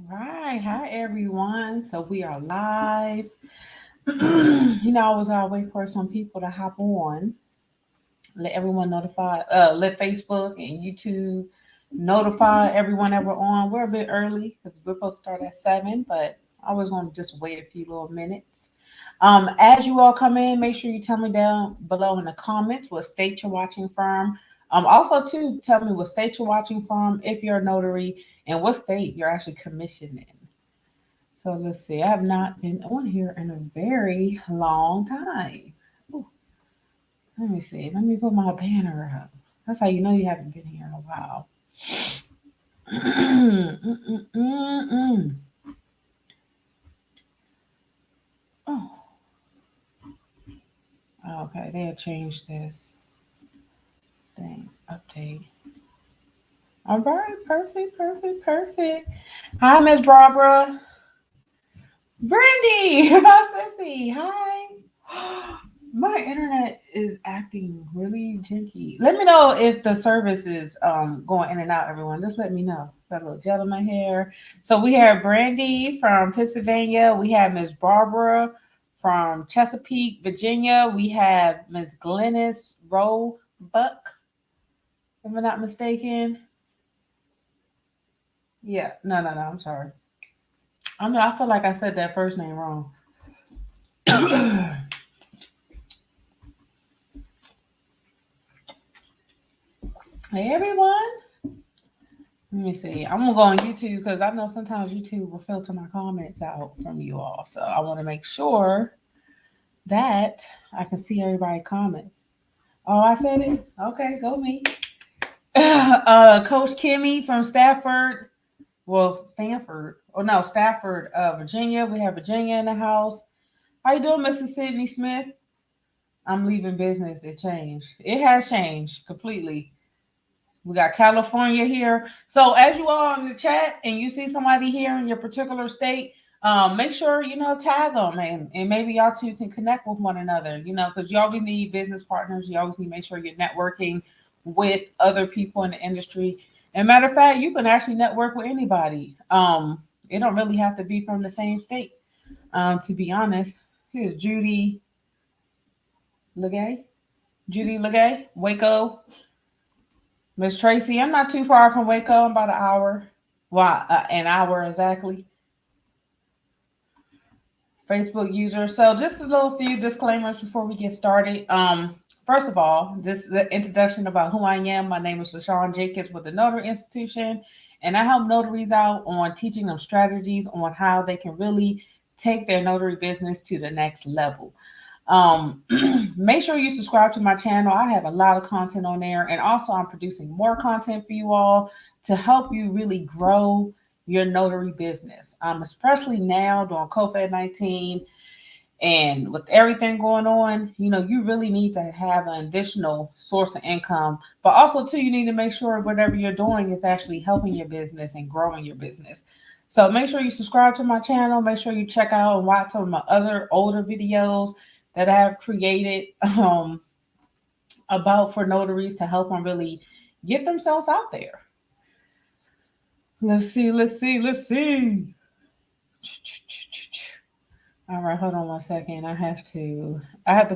Right. Hi, everyone. So we are live. I was gotta wait for some people to hop on. Let everyone notify. Let Facebook and YouTube notify everyone that we're on. We're a bit early because we're supposed to start at 7, but I was going to just wait a few little minutes. As you all come in, make sure you tell me down below in the comments what state you're watching from. Also, too, tell me what state you're watching from if you're a notary and what state you're actually commissioned in. So let's see. I have not been on here in a very long time. Ooh, let me see. Let me put my banner up. That's how you know you haven't been here in a while. Oh, okay. They have changed this thing. Update. All right. Perfect. Perfect. Perfect. Hi, Miss Barbara. Brandy. My sissy. Hi. My internet is acting really janky. Let me know if the service is going in and out, everyone. Just let me know. Got a little gentleman here. So we have Brandy from Pennsylvania. We have Miss Barbara from Chesapeake, Virginia. We have Miss Glennis Roebuck, if I'm not mistaken. Yeah, no. I'm sorry. I feel like I said that first name wrong. Hey everyone. Let me see. I'm gonna go on YouTube because I know sometimes YouTube will filter my comments out from you all. So I want to make sure that I can see everybody's comments. Oh, I said it. Okay, go me. Coach Kimmy from Stafford. Well, Stanford. Oh no, Stafford, Virginia. We have Virginia in the house. How you doing, Mrs. Sydney Smith? I'm leaving business. It changed. It has changed completely. We got California here. So as you are in the chat and you see somebody here in your particular state, make sure tag them and maybe y'all two can connect with one another. Because you always need business partners. You always need to make sure you're networking with other people in the industry. And matter of fact, you can actually network with anybody. It don't really have to be from the same state. To be honest, here's Legay. Judy Legay, Waco. Miss Tracy, I'm not too far from Waco. I'm about an hour. Well, an hour exactly. Facebook user. So just a little few disclaimers before we get started. First of all, this is an introduction about who I am. My name is LaShawn Jacobs with the Notary Institution, and I help notaries out on teaching them strategies on how they can really take their notary business to the next level. Um, Make sure you subscribe to my channel. I have a lot of content on there, and also I'm producing more content for you all to help you really grow your notary business. Especially now during COVID-19 and with everything going on, you really need to have an additional source of income. But also, too, you need to make sure whatever you're doing is actually helping your business and growing your business. So make sure you subscribe to my channel. Make sure you check out and watch some of my other older videos that I have created about for notaries to help them really get themselves out there. Let's see. All right, hold on one second. I have to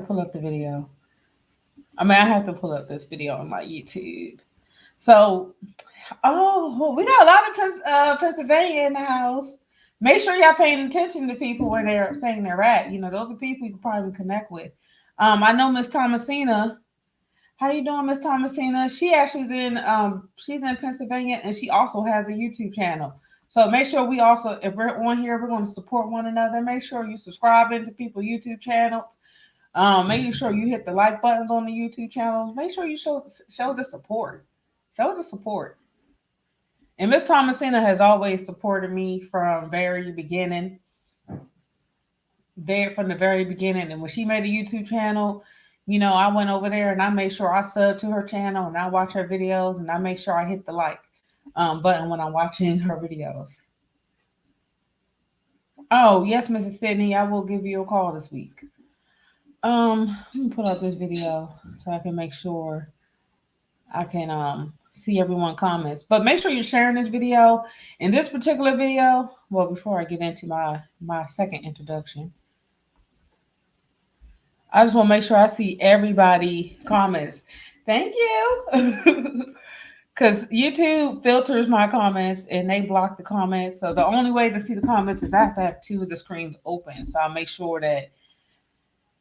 pull up the video. I have to pull up this video on my YouTube. So, oh, we got a lot of Pennsylvania in the house. Make sure y'all paying attention to people where they're saying they're at. Those are people you can probably connect with. I know Miss Thomasina. How you doing, Miss Thomasina? She actually is she's in Pennsylvania and she also has a YouTube channel. So make sure we also, if we're on here, we're going to support one another. Make sure you subscribe into people YouTube channels. Making sure you hit the like buttons on the YouTube channels. Make sure you show the support. Show the support. And Miss Thomasina has always supported me from very beginning, from the very beginning. And when she made a YouTube channel, I went over there and I made sure I sub to her channel and I watch her videos and I make sure I hit the like button when I'm watching her videos. Oh yes, Mrs. Sydney, I will give you a call this week. Let me pull up this video so I can make sure I can see everyone comments. But make sure you're sharing this video. In this particular video, well, before I get into my second introduction, I just want to make sure I see everybody comments. Thank you. Because YouTube filters my comments and they block the comments. So the only way to see the comments is I have to have two of the screens open. So I'll make sure that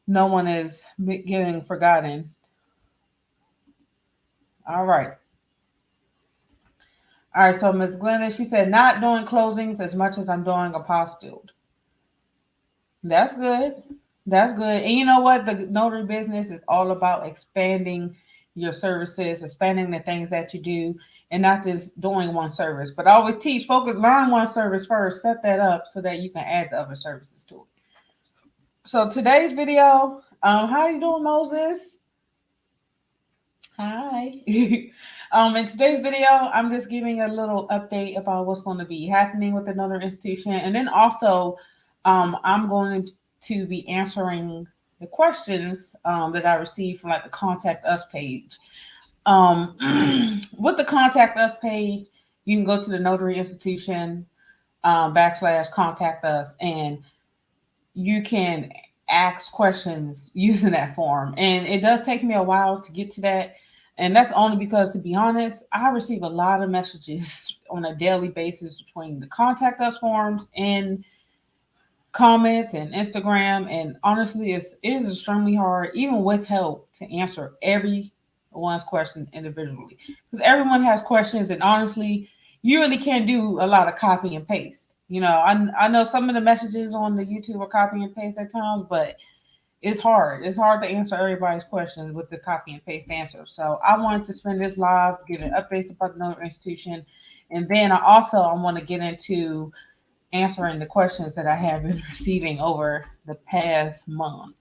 no one is getting forgotten. All right. All right. So Miss Glenda, she said, not doing closings as much as I'm doing apostilled. That's good. That's good. And you know what? The notary business is all about expanding your services, expanding the things that you do, and not just doing one service. But I always teach, focus, learn one service first, set that up so that you can add the other services to it. So today's video, how you doing, Moses? Hi. In today's video, I'm just giving a little update about what's going to be happening with the Notre institution, and then also, I'm going to be answering the questions that I received from like the Contact Us page. With the Contact Us page, you can go to the Notary Institution / Contact Us, and you can ask questions using that form. And it does take me a while to get to that. And that's only because, to be honest, I receive a lot of messages on a daily basis between the Contact Us forms and comments and Instagram. And honestly, it is extremely hard, even with help, to answer everyone's question individually. Because everyone has questions, and honestly, you really can't do a lot of copy and paste. You know, I know some of the messages on the YouTube are copy and paste at times, but it's hard. It's hard to answer everybody's questions with the copy and paste answer. So I wanted to spend this live giving updates about the Notre institution. And then I want to get into answering the questions that I have been receiving over the past month.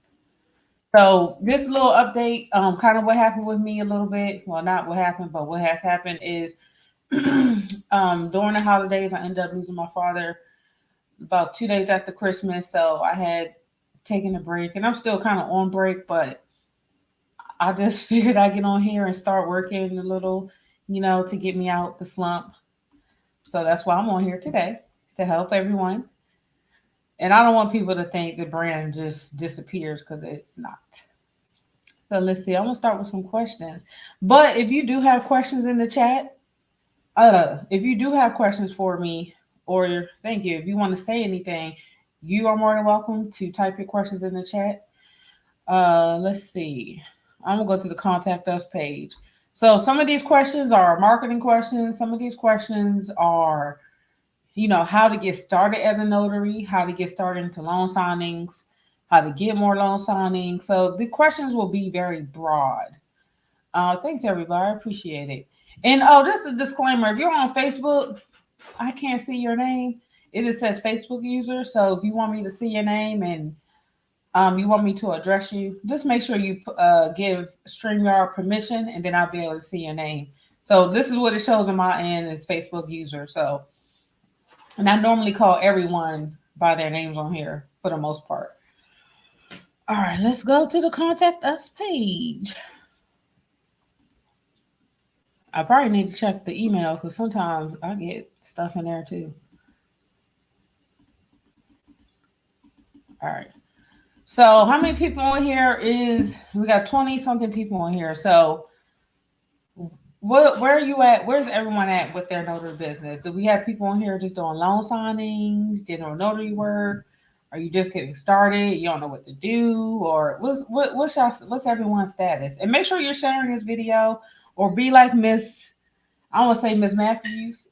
So this little update, kind of what happened with me a little bit. Well, not what happened, but what has happened is during the holidays, I ended up losing my father about 2 days after Christmas. So I had taken a break, and I'm still kind of on break, but I just figured I'd get on here and start working a little, to get me out the slump. So that's why I'm on here today, to help everyone. And I don't want people to think the brand just disappears, because it's not. So let's see. I'm gonna start with some questions. But if you do have questions in the chat, if you do have questions for me, or thank you, if you want to say anything, you are more than welcome to type your questions in the chat. Let's see. I'm gonna go to the Contact Us page. So some of these questions are marketing questions. Some of these questions are, how to get started as a notary, how to get started into loan signings, how to get more loan signings. So the questions will be very broad. Thanks, everybody. I appreciate it. And just a disclaimer: if you're on Facebook, I can't see your name. It just says Facebook user. So if you want me to see your name and you want me to address you, just make sure you give StreamYard permission, and then I'll be able to see your name. So this is what it shows on my end is Facebook user. So, and I normally call everyone by their names on here for the most part. All right, let's go to the Contact Us page. I probably need to check the email, because sometimes I get stuff in there too. All right. So how many people on here we got 20 something people on here. So where are you at? Where's everyone at with their notary business? Do we have people on here just doing loan signings, general notary work? Are you just getting started? You don't know what to do? Or what's everyone's status? And make sure you're sharing this video, or be like I want to say Miss Matthews.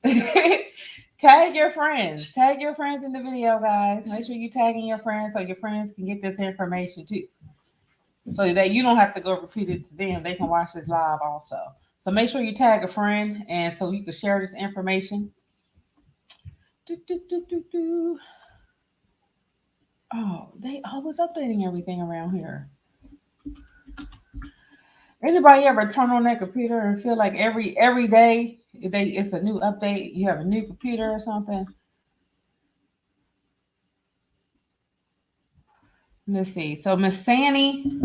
Tag your friends. Tag your friends in the video, guys. Make sure you're tagging your friends so your friends can get this information too. So that you don't have to go repeat it to them. They can watch this live also. So make sure you tag a friend, and so you can share this information. Oh, they always updating everything around here. Anybody ever turn on that computer and feel like every day it's a new update? You have a new computer or something? Let's see. So Miss Sandy,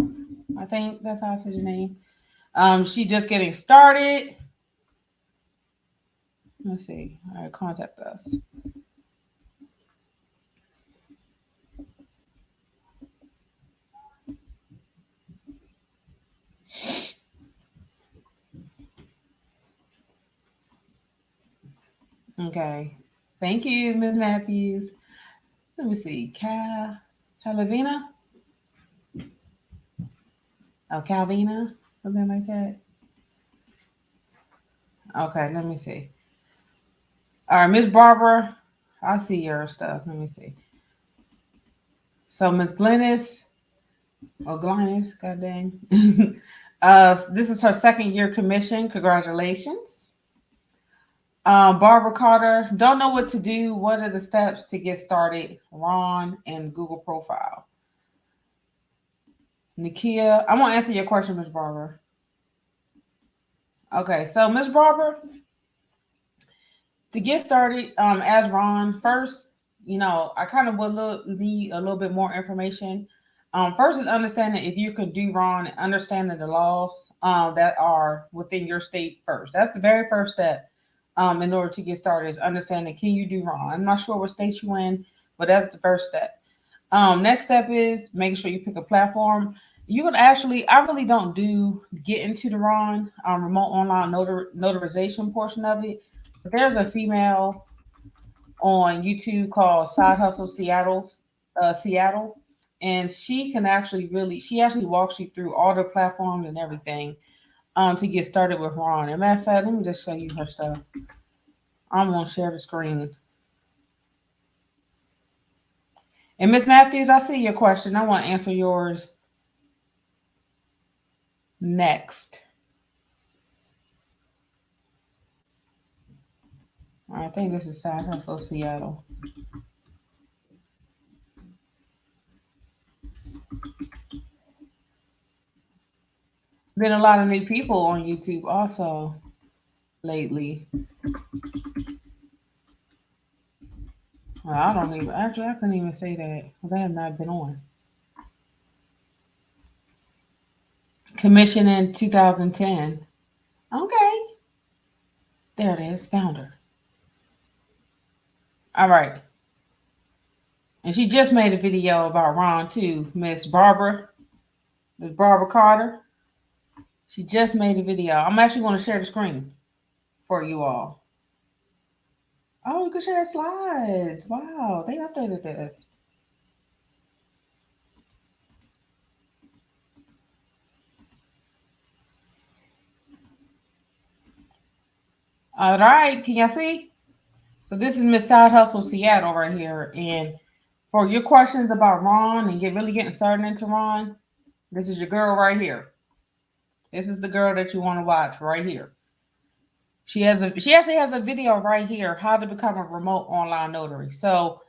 I think that's how I said your name. She just getting started. Let's see. All right, contact us. Okay. Thank you, Ms. Matthews. Let me see. Calavina? Oh, Calvina? Something like that. Okay, let me see. All right, Miss Barbara. I see your stuff. Let me see. So Miss Glennis, or Glennis, god dang. This is her second year commission. Congratulations. Barbara Carter, don't know what to do. What are the steps to get started? Ron and Google profile. Nikia, I'm gonna answer your question, Miss Barbara. Okay, so Miss Barbara, to get started, as Ron, first, I kind of would need a little bit more information. First is understanding if you can do Ron, and understanding the laws that are within your state first. That's the very first step. In order to get started, is understanding can you do Ron. I'm not sure what state you in, but that's the first step. Next step is making sure you pick a platform. You can actually, I really don't do get into the Ron remote online notarization portion of it. But there's a female on YouTube called Side Hustle Seattle, and she actually walks you through all the platforms and everything to get started with Ron. And matter of fact, let me just show you her stuff. I'm gonna share the screen. And Miss Matthews, I see your question. I want to answer yours next. I think this is Side Hustle Seattle. Been a lot of new people on YouTube also lately. Well, I don't even actually I couldn't even say that because I have not been on. Commission in 2010. Okay, there it is. Founder. All right, and she just made a video about Ron too. Miss Barbara Carter. She just made a video. I'm actually going to share the screen for you all. Oh, you can share slides. Wow, they updated this. All right, can y'all see? So this is Miss Side Hustle Seattle right here. And for your questions about Ron and really getting started into Ron, this is your girl right here. This is the girl that you want to watch right here. She actually has a video right here, how to become a remote online notary. So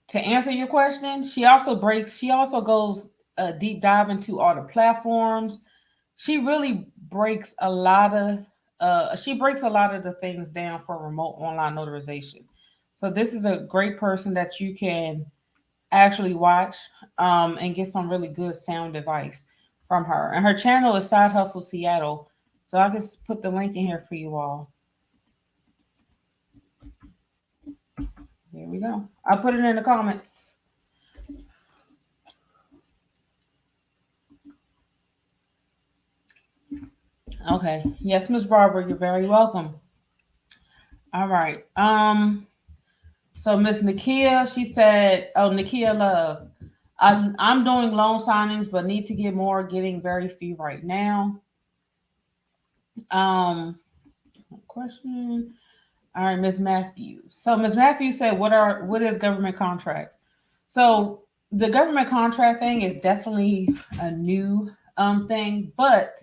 to answer your question, she also goes a deep dive into all the platforms. She really breaks a lot of the things down for remote online notarization. So this is a great person that you can actually watch and get some really good sound advice from her. And her channel is Side Hustle Seattle. So I'll just put the link in here for you all. Here we go. I'll put it in the comments. Okay. Yes, Miss Barbara, you're very welcome. All right. So Miss Nakia, she said, "Oh, Nakia Love, I'm doing loan signings, but need to get more. Getting very few right now." Um, question. All right, Miss Matthews. So Miss Matthews said, what is government contracts?" So the government contract thing is definitely a new thing, but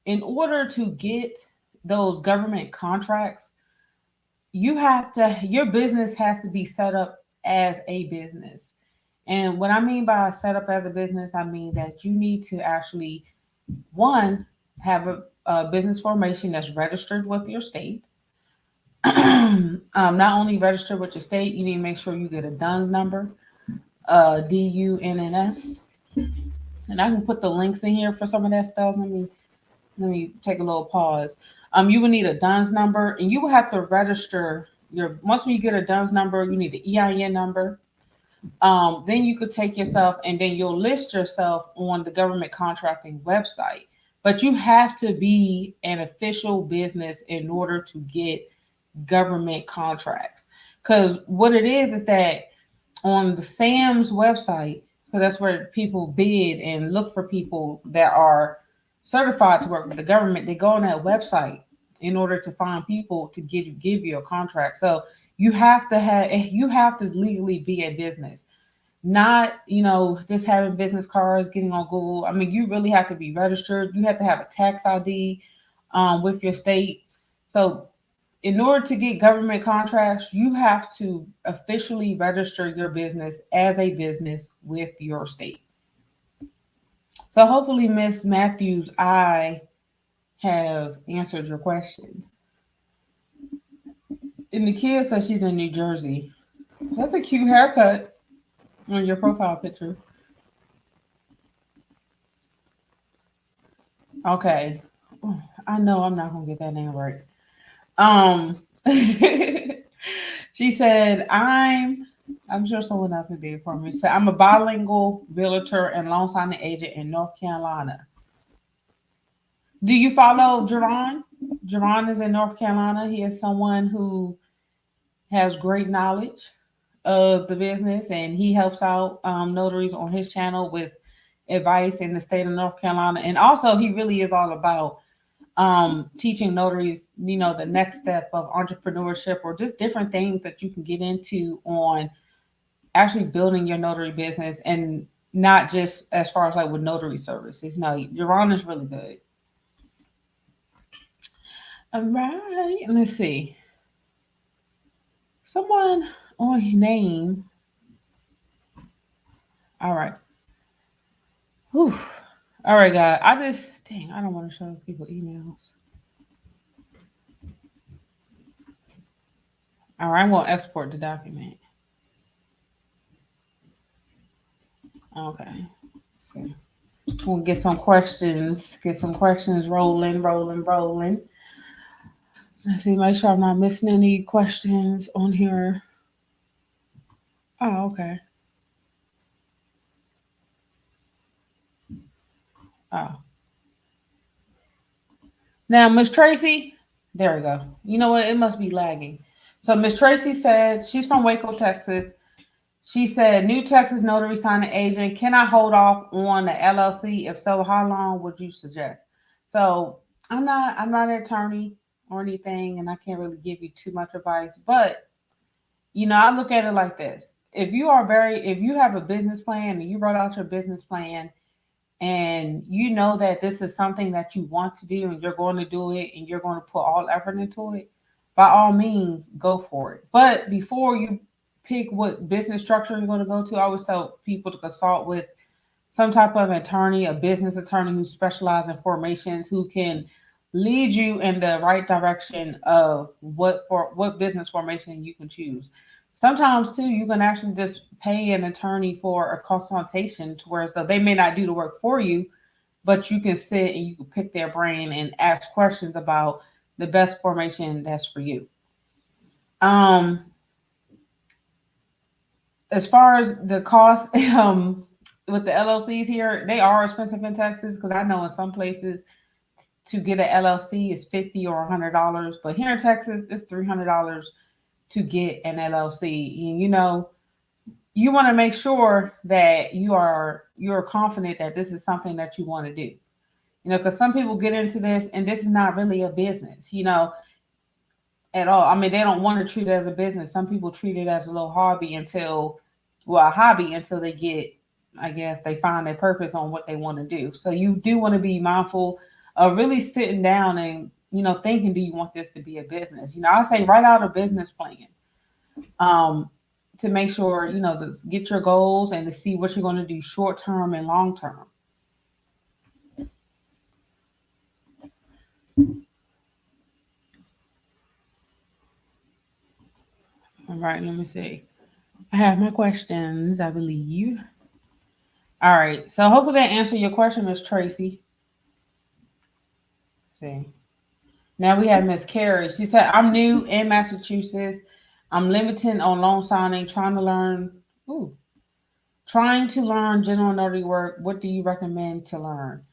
in order to get those government contracts, your business has to be set up as a business. And what I mean by set up as a business, I mean that you need to actually, one, have a business formation that's registered with your state. Not only registered with your state, you need to make sure you get a DUNS number, DUNNS. And I can put the links in here for some of that stuff. Let me take a little pause. You will need a DUNS number, and you will have to register your. Once you get a DUNS number, you need the EIN number. Then you could take yourself, and then you'll list yourself on the government contracting website. But you have to be an official business in order to get government contracts. Because what it is that on the SAM's website, because that's where people bid and look for people that are certified to work with the government. They go on that website in order to find people to give you a contract. So you have to legally be a business, not just having business cards, getting on Google. I mean, you really have to be registered. You have to have a tax ID with your state. So in order to get government contracts, you have to officially register your business as a business with your state. So hopefully, Miss Matthews, I have answered your question. And the kid says she's in New Jersey. That's a cute haircut on your profile picture. Okay. I know I'm not gonna get that name right. Um she said, I'm sure someone else would do it for me. So I'm a bilingual realtor and loan signing agent in North Carolina. Do you follow Jerron? Jerron is in North Carolina. He is someone who has great knowledge of the business, and he helps out notaries on his channel with advice in the state of North Carolina. And also, he really is all about teaching notaries, the next step of entrepreneurship or just different things that you can get into on actually building your notary business, and not just as far as like with notary services. No, Jerron is really good. All right, let's see. Someone on name. All right. Whew. All right, guys. I don't want to show people emails. All right, I'm going to export the document. Okay. So we'll get some questions. Get some questions rolling. Let's see. Make sure I'm not missing any questions on here. Oh, okay. Oh. Now, Miss Tracy, there we go. You know what? It must be lagging. So Miss Tracy said she's from Waco, Texas. She said, "New Texas notary signing agent. Can I hold off on the LLC? If so, how long would you suggest?" So I'm not an attorney or anything, and I can't really give you too much advice. But I look at it like this: if you have a business plan and you wrote out your business plan, and you know that this is something that you want to do and you're going to do it and you're going to put all effort into it, by all means, go for it. But before you pick what business structure you're going to go to, I always tell people to consult with some type of attorney, a business attorney who specializes in formations, who can lead you in the right direction of what business formation you can choose. Sometimes too, you can actually just pay an attorney for a consultation, to where so they may not do the work for you, but you can sit and you can pick their brain and ask questions about the best formation that's for you. Um, as far as the cost, with the LLCs here, they are expensive in Texas, because I know in some places to get an LLC is $50 or $100, but here in Texas it's $300 to get an LLC. And you want to make sure that you're confident that this is something that you want to do. Because some people get into this and this is not really a business, at all. I mean, they don't want to treat it as a business. Some people treat it as a little hobby a hobby until they get, I guess, they find their purpose on what they want to do. So you do want to be mindful of really sitting down and, thinking, do you want this to be a business? I say write out a business plan. To make sure, to get your goals and to see what you're going to do short term and long term. All right, let me see. I have my questions, I believe. All right, so hopefully that answered your question, Miss Tracy. Let's see. Now we have Miss Carrie. She said, I'm new in Massachusetts. I'm limited on loan signing, ooh, trying to learn general notary work. What do you recommend to learn?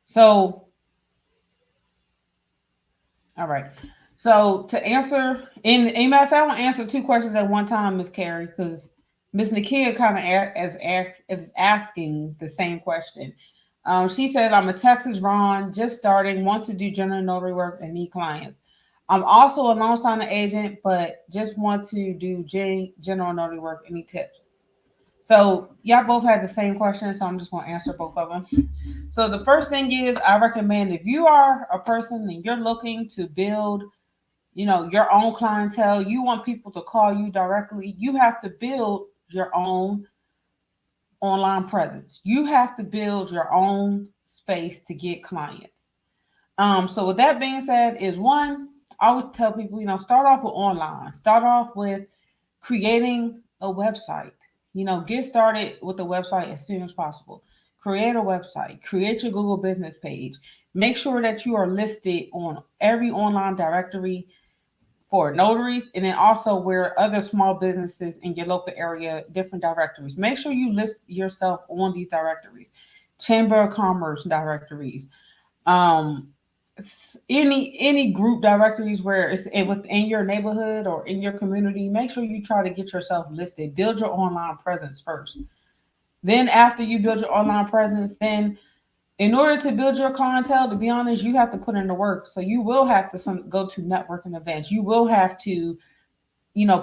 So, all right. So to answer, in matter of fact, I want to answer two questions at one time, Miss Carrie, because Miss Nakia kind of is asking the same question. She says, I'm a Texas Ron, just starting, want to do general notary work and need clients. I'm also a loan signing agent, but just want to do general notary work. Any tips? So y'all both had the same question, so I'm just going to answer both of them. So the first thing is, I recommend if you are a person and you're looking to build, your own clientele, you want people to call you directly, you have to build your own online presence. You have to build your own space to get clients. So with that being said, is one, I always tell people, start off with online. Start off with creating a website. Get started with the website as soon as possible. Create a website, create your Google business page. Make sure that you are listed on every online directory for notaries, and then also where other small businesses in your local area, different directories. Make sure you list yourself on these directories, Chamber of Commerce directories, um, any group directories where it's within your neighborhood or in your community. Make sure you try to get yourself listed. Build your online presence first. Then after you build your online presence, then in order to build your clientele, to be honest, you have to put in the work. So you will have to go to networking events. You will have to,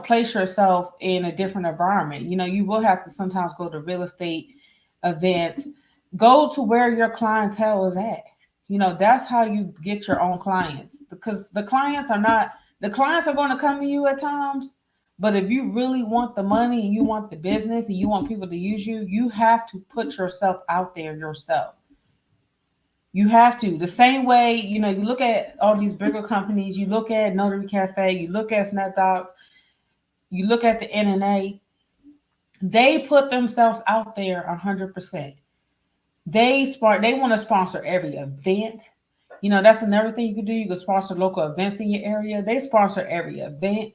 place yourself in a different environment. You will have to sometimes go to real estate events. Go to where your clientele is at. That's how you get your own clients, because the clients are going to come to you at times. But if you really want the money and you want the business and you want people to use you, you have to put yourself out there yourself. You have to. The same way, you look at all these bigger companies, you look at Notary Cafe, you look at SnapDocs, you look at the NNA, they put themselves out there 100%. They want to sponsor every event. That's another thing you can do. You can sponsor local events in your area. They sponsor every event.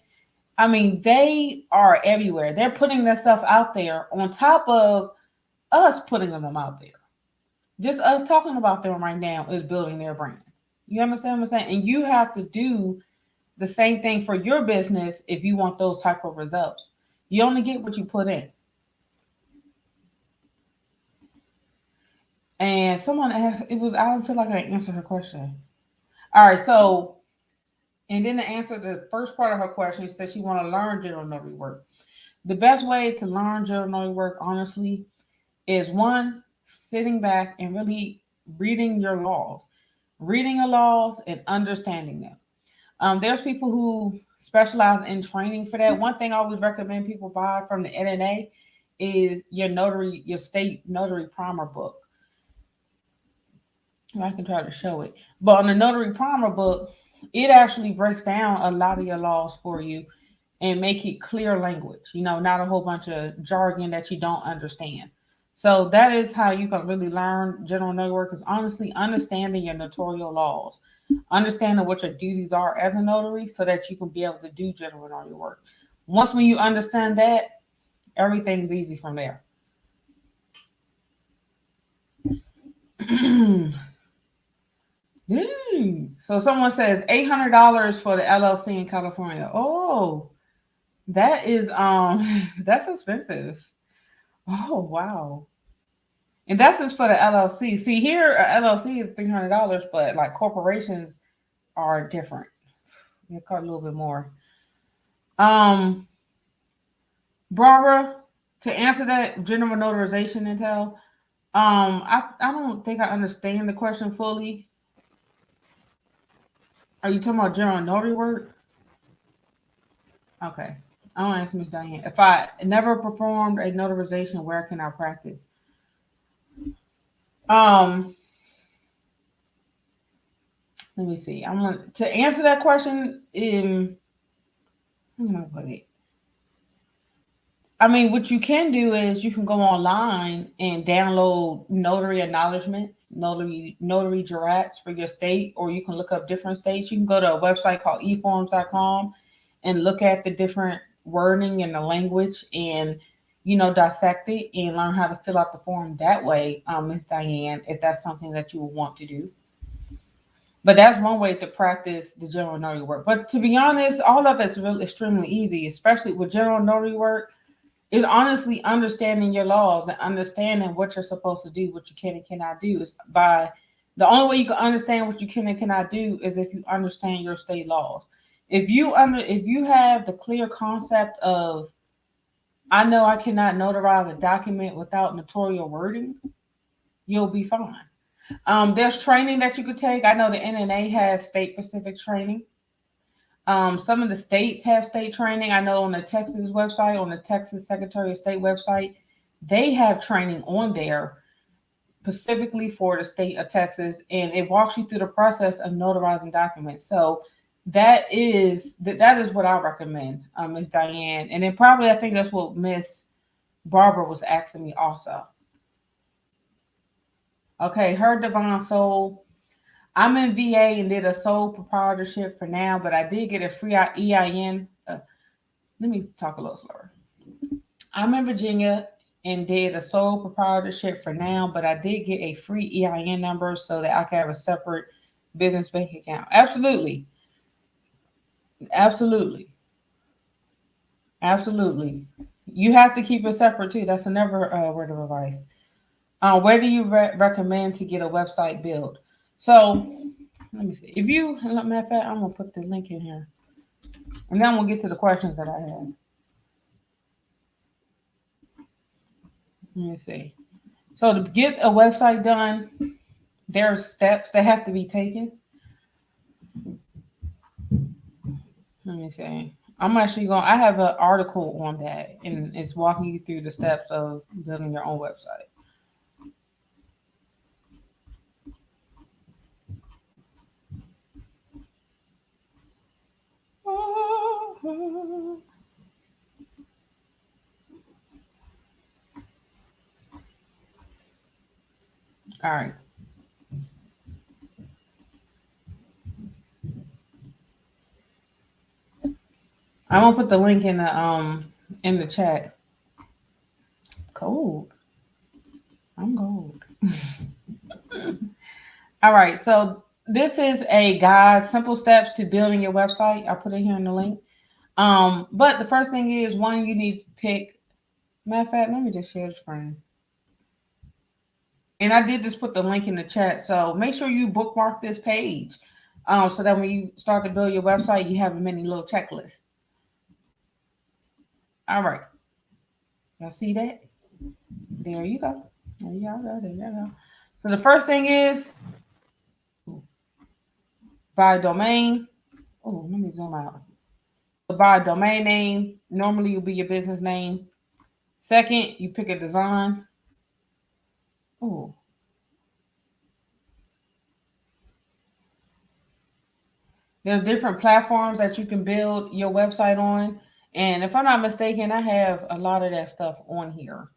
I mean, they are everywhere. They're putting themselves out there on top of us putting them out there. Just us talking about them right now is building their brand. You understand what I'm saying? And you have to do the same thing for your business if you want those type of results. You only get what you put in. And someone asked, I don't feel like I answered her question. All right, so, and then to answer the first part of her question, she said she want to learn general notary work. The best way to learn general notary work, honestly, is one, sitting back and really reading your laws and understanding them. There's people who specialize in training for that. One thing I always recommend people buy from the NNA is your state notary primer book. I can try to show it. But on the notary primer book, it actually breaks down a lot of your laws for you and make it clear language, not a whole bunch of jargon that you don't understand. So that is how you can really learn general notary work, is honestly understanding your notarial laws, understanding what your duties are as a notary so that you can be able to do general notary work. Once when you understand that, everything's easy from there. So someone says $800 for the LLC in California. Oh, that is that's expensive. Oh wow. And that's just for the LLC. See, here a LLC is $300, but like corporations are different. They cost a little bit more. Um, Barbara, to answer that general notarization intel, I don't think I understand the question fully. Are you talking about general notary work? Okay. I want to ask Miss Diane. If I never performed a notarization, where can I practice? Um, Let me see. I'm gonna to answer that question. I'm gonna put it. I mean, what you can do is you can go online and download notary acknowledgments, notary jurats for your state, or you can look up different states. You can go to a website called eforms.com and look at the different wording and the language and dissect it and learn how to fill out the form that way, Miss Diane, if that's something that you would want to do. But that's one way to practice the general notary work. But to be honest, all of it's really extremely easy, especially with general notary work is honestly understanding your laws and understanding what you're supposed to do, what you can and cannot do. Is by the only way you can understand what you can and cannot do is if you understand your state laws. If you have the clear concept of I know I cannot notarize a document without notarial wording, you'll be fine. There's training that you could take. I know the NNA has state specific training. Some of the states have state training. I know on the Texas website, on the Texas Secretary of State website, they have training on there specifically for the state of Texas, and it walks you through the process of notarizing documents. So that is what I recommend, Ms. Diane. And then probably I think that's what Miss Barbara was asking me also. Okay, her divine soul. I'm in VA and did a sole proprietorship for now, but I did get a free EIN. Let me talk a little slower. I'm in Virginia and did a sole proprietorship for now, but I did get a free EIN number so that I can have a separate business bank account. Absolutely. Absolutely. Absolutely. You have to keep it separate too. That's another word of advice. Where do you recommend to get a website built? So let me see. If you, matter of fact, I'm gonna put the link in here, and then we'll get to the questions that I have. Let me see. So to get a website done, there are steps that have to be taken. Let me see. I'm actually going. I have an article on that, and it's walking you through the steps of building your own website. All right. I'm gonna put the link in the chat. It's cold. I'm cold. All right. So this is a guide, simple steps to building your website. I put it here in the link. But the first thing is one, you need to pick. Matter of fact, let me just share the screen. And I did just put the link in the chat. So make sure you bookmark this page. So that when you start to build your website, you have a mini little checklist. All right. Y'all see that? There you go. There you go. There you go. So the first thing is buy a domain. Oh, let me zoom out. So buy a domain name. Normally will be your business name. Second, you pick a design. Oh. There's different platforms that you can build your website on. And if I'm not mistaken, I have a lot of that stuff on here.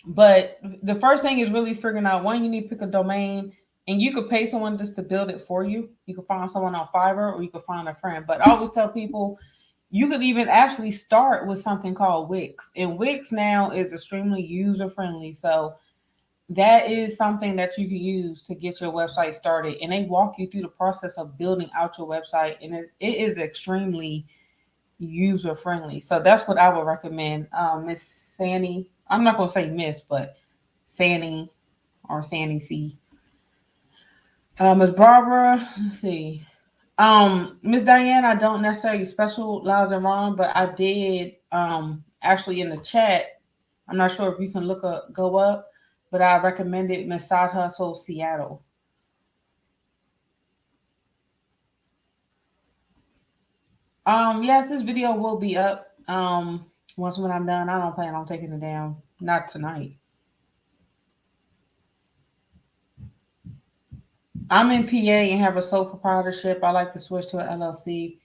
But the first thing is really figuring out one, you need to pick a domain, and you could pay someone just to build it for you. You could find someone on Fiverr or you could find a friend. But I always tell people you could even actually start with something called Wix. And Wix now is extremely user friendly. So that is something that you can use to get your website started. And they walk you through the process of building out your website. And it is extremely user friendly. So that's what I would recommend. Miss Sandy, I'm not going to say Miss, but Sandy or Sandy C. Miss Barbara, let's see. Miss Diane, I don't necessarily specialize in wrong, but I did actually in the chat. I'm not sure if you can go up, but I recommended Miss Side Hustle Seattle. Yes, this video will be up. Once when I'm done, I don't plan on taking it down. Not tonight. I'm in PA and have a sole proprietorship. I like to switch to an LLC.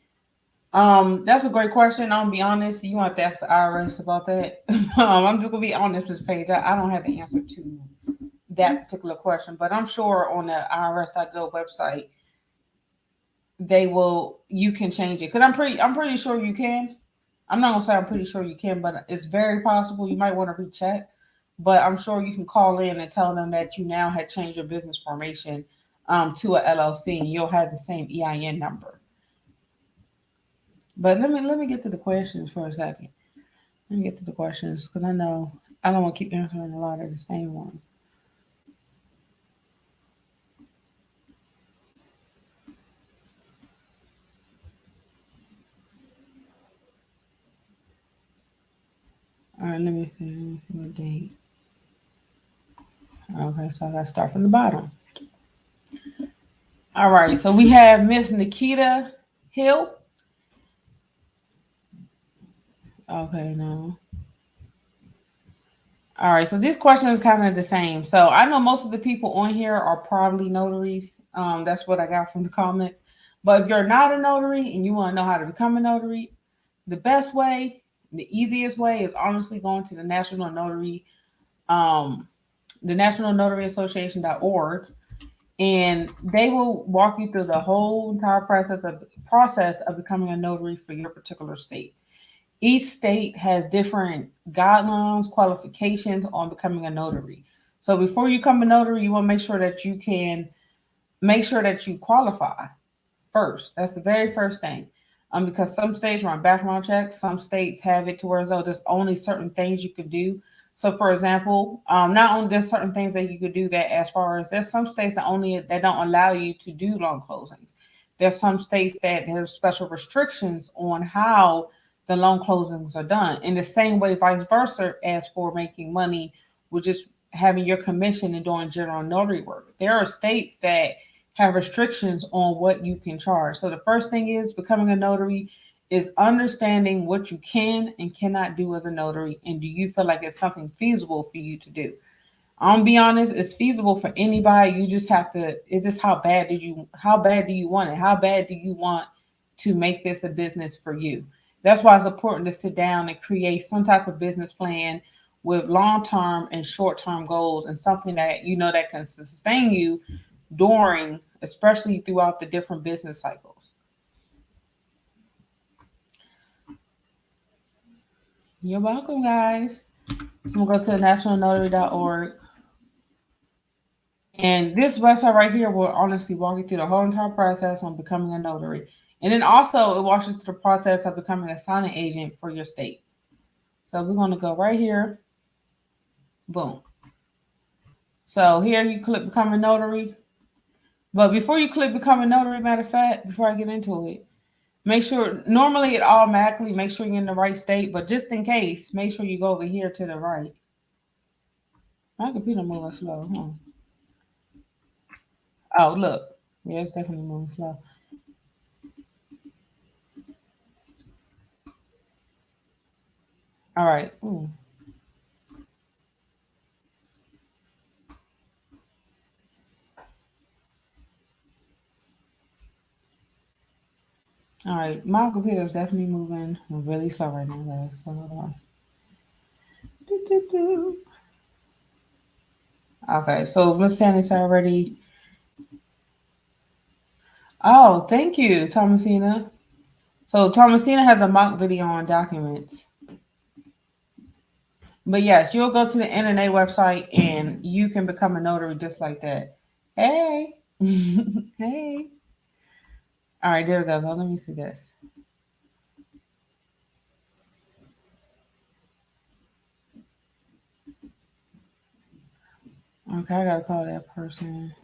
That's a great question. I'll be honest. You want to ask the IRS about that? I'm just gonna be honest, Ms. Page. I don't have the answer to that particular question, but I'm sure on the IRS.gov website they will. You can change it because I'm pretty sure you can. I'm not gonna say I'm pretty sure you can, but it's very possible. You might want to recheck, but I'm sure you can call in and tell them that you now had changed your business formation to a LLC, and you'll have the same EIN number. But let me get to the questions for a second. Let me get to the questions because I know I don't want to keep answering a lot of the same ones. All right, let me see. Let me see what date. Okay, so I gotta start from the bottom. All right, so we have Miss Nikita Hill. Okay, no. All right, so this question is kind of the same. So I know most of the people on here are probably notaries. That's what I got from the comments. But if you're not a notary and you want to know how to become a notary, the best way, the easiest way is honestly going to um, the National Notary Association.org, and they will walk you through the whole entire process of becoming a notary for your particular state. Each state has different guidelines, qualifications on becoming a notary. So before you become a notary, you want to make sure that you can make sure that you qualify first. That's the very first thing. Because some states run background checks, some states have it to where though there's only certain things you can do. So, for example, not only there's certain things that you could do that as far as there's some states that don't allow you to do loan closings. There's some states that have special restrictions on how the loan closings are done. In the same way, vice versa, as for making money with just having your commission and doing general notary work. There are states that have restrictions on what you can charge. So the first thing is becoming a notary is understanding what you can and cannot do as a notary, and do you feel like it's something feasible for you to do. I'll be honest, it's feasible for anybody. You just have to. It's just how bad do you want it? How bad do you want to make this a business for you? That's why it's important to sit down and create some type of business plan with long term and short term goals, and something that you know that can sustain you during, especially throughout the different business cycles. You're welcome, guys. We'll go to nationalnotary.org. And this website right here will honestly walk you through the whole entire process on becoming a notary. And then also it walks you through the process of becoming a signing agent for your state. So we're going to go right here. Boom. So here you click become a notary. But before you click become a notary, matter of fact, before I get into it, make sure normally it automatically makes sure you're in the right state, but just in case, make sure you go over here to the right. My computer moving slow. Oh, look. Yeah, it's definitely moving slow. All right. Ooh. All right. My computer is definitely moving really slow right now, guys. So hold on. Do. Okay. So Miss Sandy's already. Oh, thank you, Thomasina. So Thomasina has a mock video on documents. But yes, you'll go to the NNA website and you can become a notary just like that. Hey. Hey. All right, there we go. Now let me see this. Okay, I gotta call that person.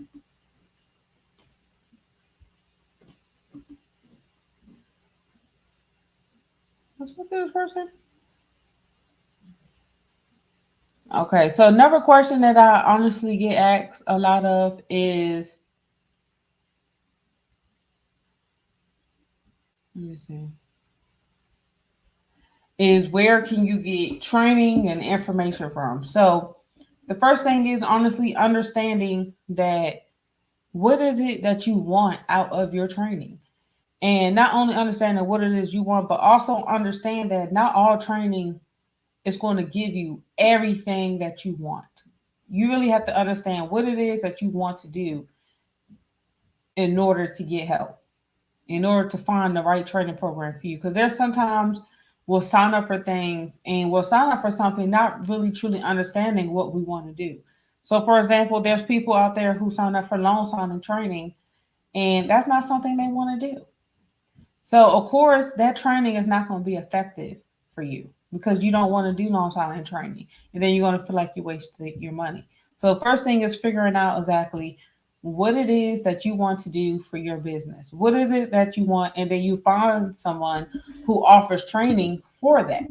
What's with this person? Okay, so another question that I honestly get asked a lot of is, let me see, is where can you get training and information from? So the first thing is honestly understanding that what is it that you want out of your training? And not only understanding what it is you want, but also understand that not all training is going to give you everything that you want. You really have to understand what it is that you want to do in order to get help, in order to find the right training program for you. Because there's sometimes we'll sign up for things and we'll sign up for something not really truly understanding what we want to do. So, for example, there's people out there who sign up for loan signing training, and that's not something they want to do. So, of course, that training is not going to be effective for you because you don't want to do loan signing training, and then you're going to feel like you wasted your money. So, first thing is figuring out exactly what it is that you want to do for your business. What is it that you want, and then you find someone who offers training for that.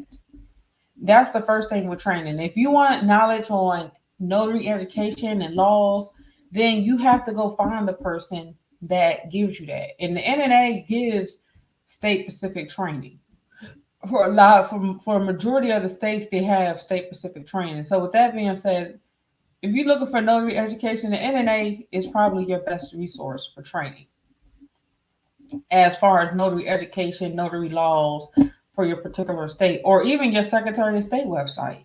That's the first thing with training. If you want knowledge on notary education and laws, then you have to go find the person that gives you that. And the NNA gives state specific training. For a majority of the states, they have state specific training. So with that being said, if you're looking for notary education, the NNA is probably your best resource for training as far as notary education, notary laws for your particular state, or even your Secretary of State website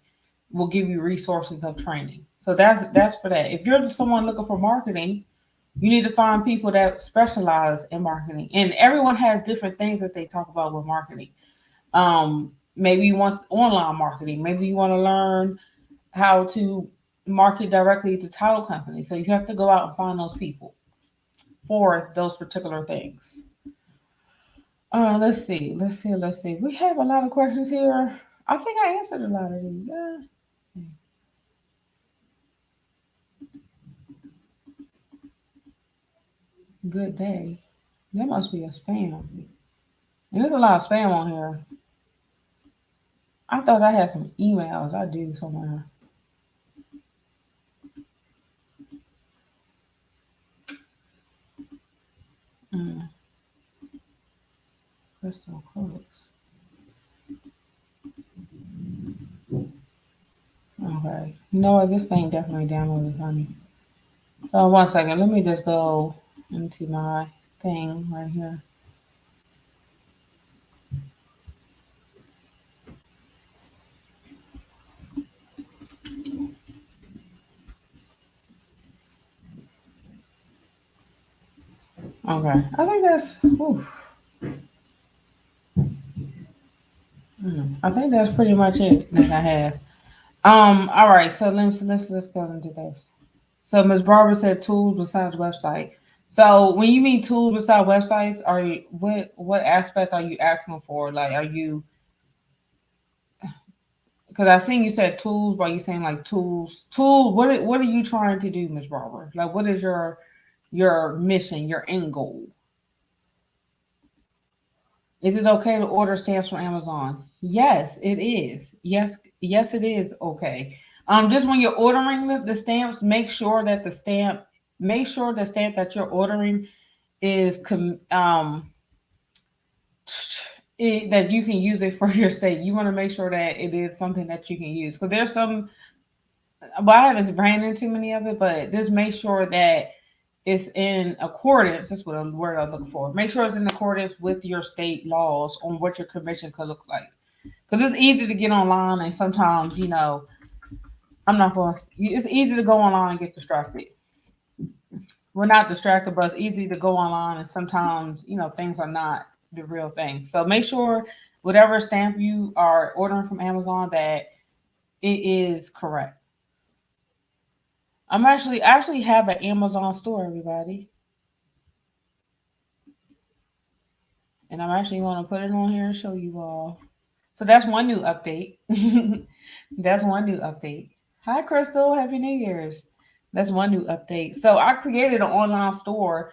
will give you resources of training. So that's for that. If you're someone looking for marketing, you need to find people that specialize in marketing. And everyone has different things that they talk about with marketing. Maybe you want online marketing. Maybe you want to learn how to market directly to title companies. So you have to go out and find those people for those particular things. Let's see. We have a lot of questions here. I think I answered a lot of these. Good day. There must be a spam. And there's a lot of spam on here. I thought I had some emails. I do somewhere. Mm, Crystal Crooks. Okay. You know what? This thing definitely downloaded on me. So one second. Let me just go into my thing right here. Okay. I think that's. Oof. I think that's pretty much it that I have. All right, so let's go into this. So Ms. Barbara said tools besides website. So when you mean tools besides websites, are you what aspect are you asking for? Like, are you, because I seen you said tools, but you saying like tools. What are you trying to do, Ms. Barbara? Like, what is your mission, your end goal? Is it okay to order stamps from Amazon? Yes, it is. Yes, it is okay. Just when you're ordering the stamps, make sure the stamp that you're ordering is that you can use it for your state. You want to make sure that it is something that you can use because there's some. Well, I haven't ran into too many of it, but just make sure that it's in accordance. That's what a word I'm looking for. Make sure it's in accordance with your state laws on what your commission could look like. Because it's easy to get online, and sometimes I'm not going. It's easy to go online and get distracted. We're not distracted, but it's easy to go online, and sometimes things are not the real thing. So make sure whatever stamp you are ordering from Amazon that it is correct. I actually have an Amazon store, everybody, and I'm actually going to put it on here and show you all. So that's one new update. That's one new update. Hi, Crystal. Happy New Year's. That's one new update. So I created an online store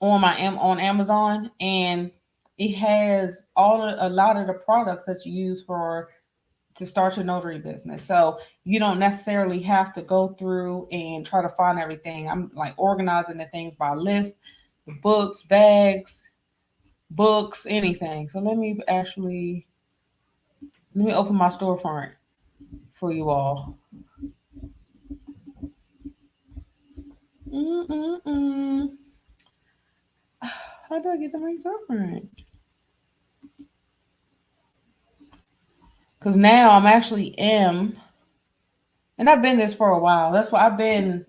on Amazon, and it has a lot of the products that you use for to start your notary business. So you don't necessarily have to go through and try to find everything. I'm like organizing the things by list, the books, bags, books, anything. So let me open my storefront for you all. Mm-mm-mm. How do I get the right storefront? Because now I'm actually am, and I've been this for a while. That's why I've been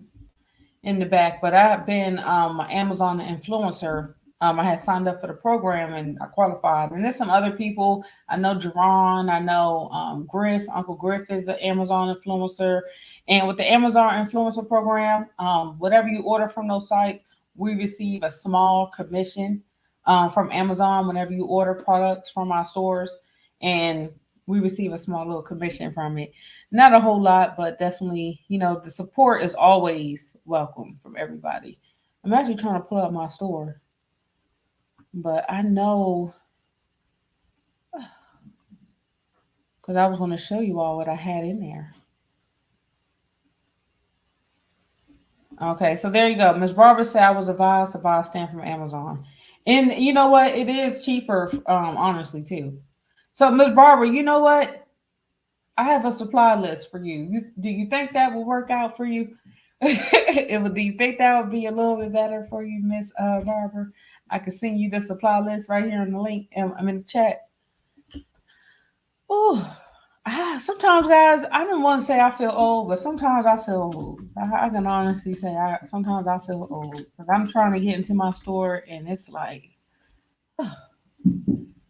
in the back, but I've been an Amazon influencer. I had signed up for the program and I qualified. And there's some other people. I know Jerron, I know Griff, Uncle Griff is an Amazon influencer. And with the Amazon influencer program, whatever you order from those sites, we receive a small commission from Amazon whenever you order products from our stores. And we receive a small little commission from it. Not a whole lot, but definitely, the support is always welcome from everybody. I'm actually trying to pull up my store, but I know because I was going to show you all what I had in there. Okay, so there you go. Miss Barbara said I was advised to buy a stamp from Amazon. And you know what? It is cheaper, honestly, too. So, Miss Barbara, you know what? I have a supply list for you. Do you think that will work out for you? Do you think that would be a little bit better for you, Miss Barbara? I could send you the supply list right here in the link. I'm in the chat. Oh, sometimes, guys, I don't want to say I feel old, but sometimes I feel old. I can honestly say sometimes I feel old because I'm trying to get into my store and it's like,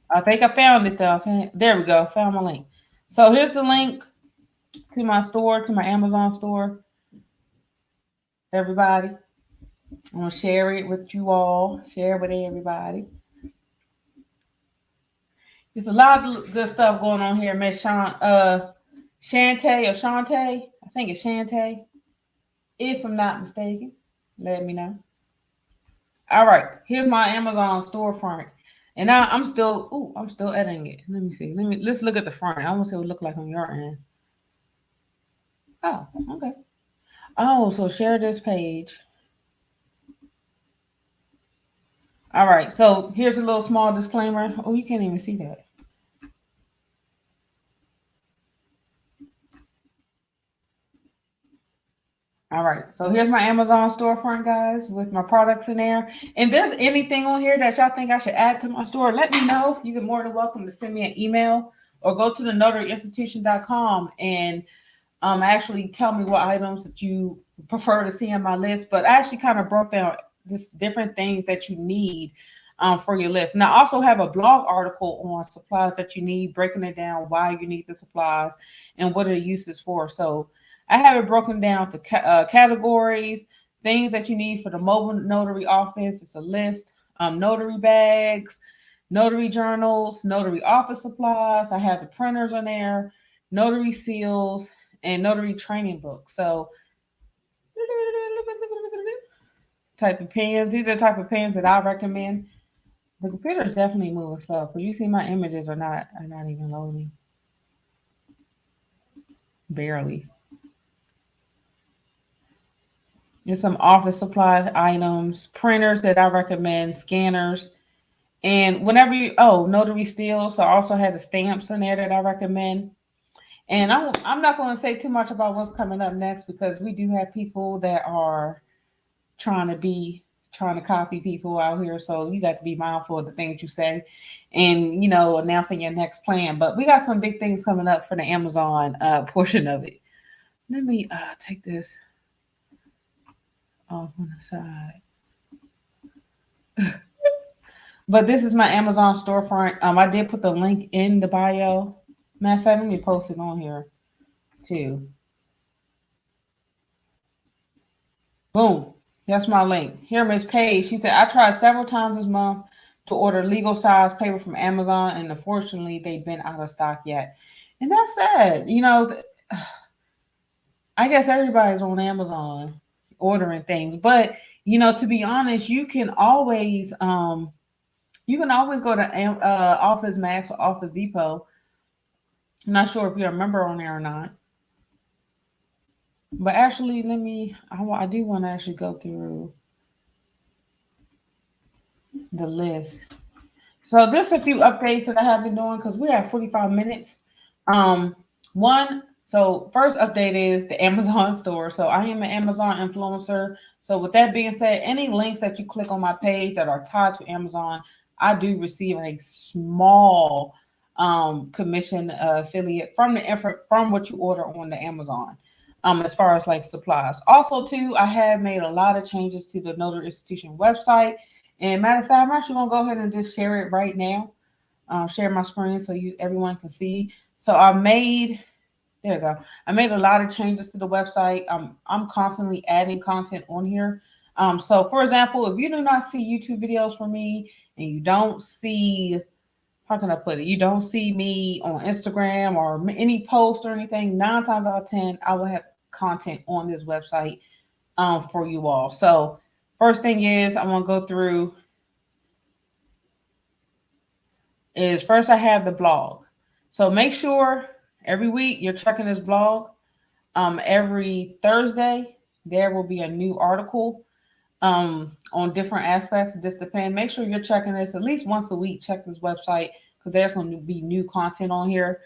I think I found it though. There we go. Found my link. So here's the link to my store, to my Amazon store. Everybody, I'm gonna share it with you all. Share it with everybody. There's a lot of good stuff going on here, Miss Shantae or Shantae. I think it's Shantae. If I'm not mistaken, let me know. All right, here's my Amazon storefront, and I'm still editing it. Let me see. Let's look at the front. I want to see what it look like on your end. Oh, okay. Oh, so share this page. All right, so here's a little small disclaimer. Oh, you can't even see that. All right, so here's my Amazon storefront, guys, with my products in there. And there's anything on here that y'all think I should add to my store, let me know. You can more than welcome to send me an email or go to the notaryinstitution.com and actually tell me what items that you prefer to see on my list. But I actually kind of broke down just different things that you need for your list. And I also have a blog article on supplies that you need, breaking it down why you need the supplies and what are the uses for. So I have it broken down to categories, things that you need for the mobile notary office. It's a list. Notary bags, notary journals, notary office supplies. I have the printers on there, notary seals, and notary training books. So type of pens. These are the type of pens that I recommend. The computer is definitely moving slow. Because you see my images are not even loading. Barely. There's some office supply items, printers that I recommend, scanners. And whenever notary steel. So I also have the stamps in there that I recommend. And I'm not going to say too much about what's coming up next because we do have people that are trying to copy people out here. So you got to be mindful of the things you say and, announcing your next plan. But we got some big things coming up for the Amazon portion of it. Let me take this off on the side. But this is my Amazon storefront. I did put the link in the bio. Matter of fact, let me post it on here too. Boom. That's my link. Here, Miss Page. She said, I tried several times this month to order legal size paper from Amazon, and unfortunately, they've been out of stock yet. And that's sad. I guess everybody's on Amazon ordering things, but to be honest, you can always go to Office Max or Office Depot. I'm not sure if you're a member on there or not. But actually, I do want to actually go through the list. So there's a few updates that I have been doing because we're at 45 minutes. One, So first update is the Amazon store. So I am an Amazon influencer. So with that being said, any links that you click on my page that are tied to Amazon, I do receive a small commission affiliate from the effort from what you order on the Amazon. As far as like supplies. Also, too, I have made a lot of changes to the Notary Institution website. And matter of fact, I'm actually gonna go ahead and just share it right now. Share my screen so you everyone can see. So I made there you go. I made a lot of changes to the website. I'm constantly adding content on here. So for example, if you do not see YouTube videos from me and you don't see, how can I put it? You don't see me on Instagram or any post or anything, 9 times out of 10, I will have content on this website for you all. So first thing is I'm going to go through is first I have the blog. So make sure every week you're checking this blog. Every Thursday, there will be a new article on different aspects. It just depends. Make sure you're checking this at least once a week. Check this website because there's going to be new content on here.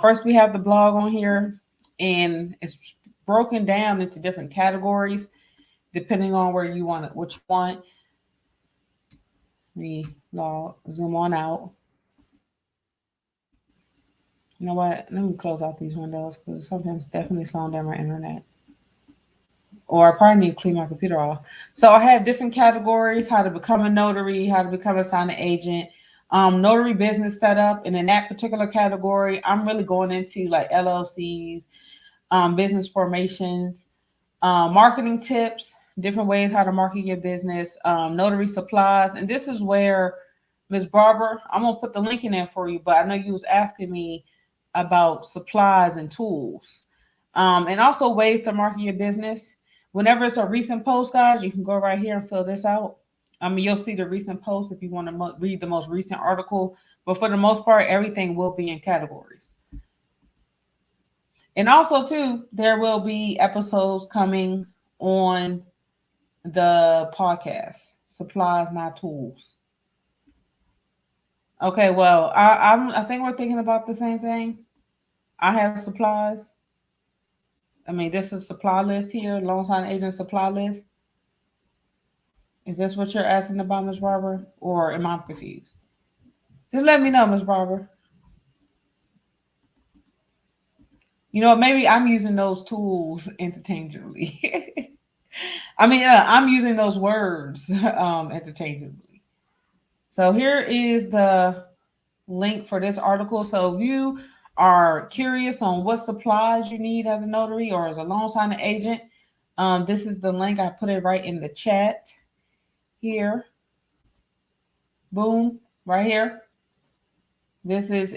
First, we have the blog on here, and it's broken down into different categories depending on where you want it, what you want. We zoom on out. You know what? Let me close out these windows because sometimes definitely slowing down my internet. Or I probably need to clean my computer off. So I have different categories: how to become a notary, how to become a signing agent, notary business setup. And in that particular category, I'm really going into like LLCs, business formations, marketing tips, different ways how to market your business, notary supplies. And this is where, Ms. Barber, I'm gonna put the link in there for you, but I know you was asking me about supplies and tools, and also ways to market your business. Whenever it's a recent post, guys, you can go right here and fill this out. You'll see the recent post if you want to read the most recent article, but for the most part, everything will be in categories. And also, too, there will be episodes coming on the podcast. Supplies, not tools. Okay, well, I think we're thinking about the same thing. I have supplies. This is supply list here, loan sign agent supply list. Is this what you're asking about, Ms. Barber? Or am I confused? Just let me know, Ms. Barber. Maybe I'm using those tools interchangeably. I'm using those words interchangeably. So here is the link for this article. So if you are curious on what supplies you need as a notary or as a loan signing agent, this is the link. I put it right in the chat here. Boom, right here. This is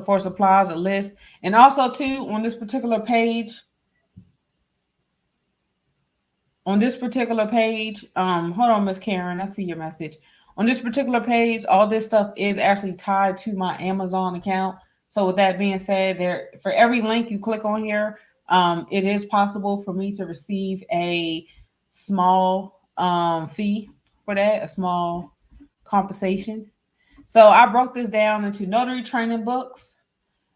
for supplies, a list. And also too, on this particular page, hold on, Miss Karen, I see your message. On this particular page, all this stuff is actually tied to my Amazon account. So with that being said, for every link you click on here, it is possible for me to receive a small fee for that, a small compensation. So I broke this down into notary training books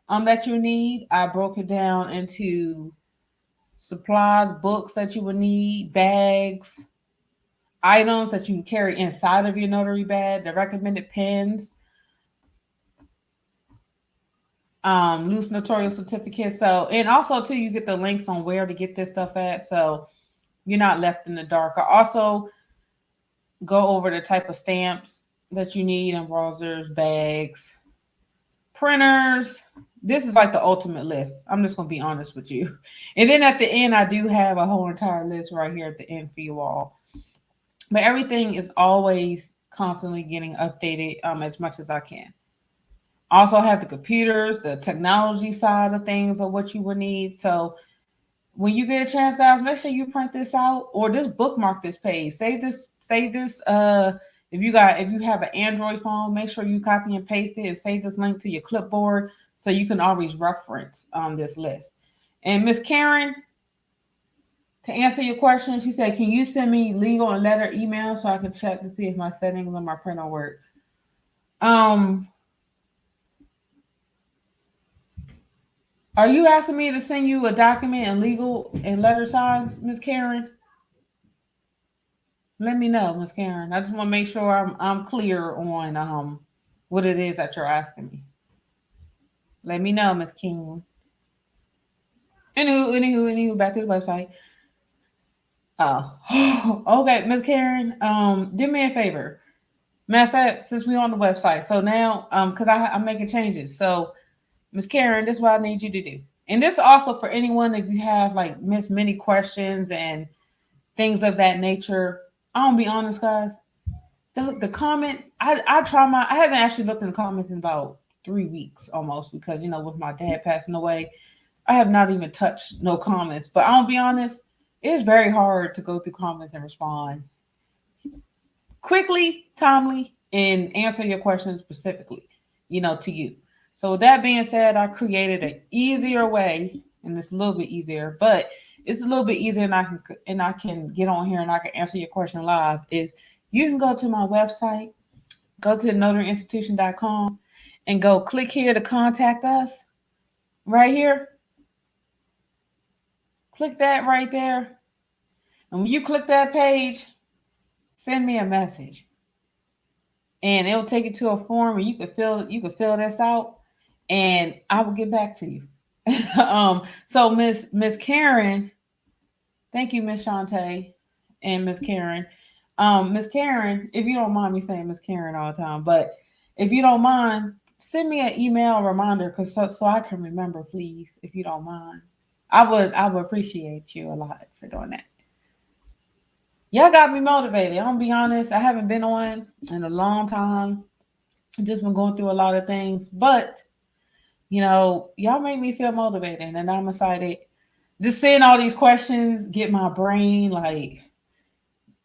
that you need. I broke it down into supplies, books that you would need, bags, items that you can carry inside of your notary bag, the recommended pens, loose notarial certificates. So, and also too, you get the links on where to get this stuff at. So you're not left in the dark. I also go over the type of stamps that you need, embroiderers, bags, printers. This is like the ultimate list. I'm just going to be honest with you. And then at the end, I do have a whole entire list right here at the end for you all. But everything is always constantly getting updated as much as I can. Also have the computers, the technology side of things of what you would need. So when you get a chance, guys, make sure you print this out or just bookmark this page. Save this. If you have an Android phone, make sure you copy and paste it and save this link to your clipboard so you can always reference this list. And Miss Karen, to answer your question, she said, can you send me legal and letter email so I can check to see if my settings on my printer work? Are you asking me to send you a document and legal and letter signs, Miss Karen? Let me know, Miss Karen. I just want to make sure I'm clear on what it is that you're asking me. Let me know, Miss King. Anywho, back to the website. Oh, okay, Miss Karen. Do me a favor. Matter of fact, since we're on the website, so now, because I'm making changes. So, Miss Karen, this is what I need you to do, and this also for anyone if you have like missed many questions and things of that nature. I'm gonna be honest, guys. The comments, I try my. I haven't actually looked in the comments in about 3 weeks almost because with my dad passing away, I have not even touched no comments. But I'll be honest, it's very hard to go through comments and respond quickly, timely, and answer your questions specifically, to you. So with that being said, I created an easier way, and it's a little bit easier, but it's a little bit easier, and I can get on here and I can answer your question live. Is you can go to my website, go to notaryinstitution.com, and go click here to contact us. Right here, click that right there, and when you click that page, send me a message and it'll take you to a form and you can fill this out and I will get back to you. So Miss Karen, thank you, Miss Shantae and Miss Karen. Miss Karen, if you don't mind me saying Miss Karen all the time, but if you don't mind, send me an email reminder because so I can remember, please, if you don't mind. I would appreciate you a lot for doing that. Y'all got me motivated. I'm gonna be honest, I haven't been on in a long time. Just been going through a lot of things, but y'all make me feel motivated, and I'm excited. Just seeing all these questions get my brain like